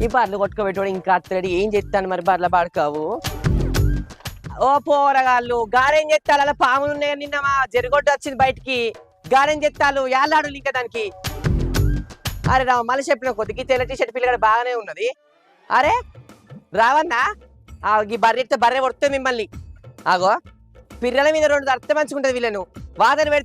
ఈ బర్రెలు కొట్టుకోబెట్టుకోడు ఇంకా అత్తడి ఏం చెప్తాను మరి బర్రెల పాడుకావు ఓ పోరగాళ్ళు గారేం చెత్తాలు అలా పాములు ఉన్నాయి నిన్న మా జరిగొడ్డు వచ్చింది బయటికి గారేం చెత్తాలు యాళ్ళాడు ఇంకా దానికి అరే రా మళ్ళీ చెప్పిన కొద్దికి తెల్ల టీషర్ట్ పిల్లగాడు బాగానే ఉన్నది అరే రావన్నా ఈ బర్రె ఎత్తే బర్రె కొడితే మిమ్మల్ని ఆగో పిల్లల మీద రెండు అర్థం మంచిగా ఉంటుంది వీళ్ళను వాదన పెడితే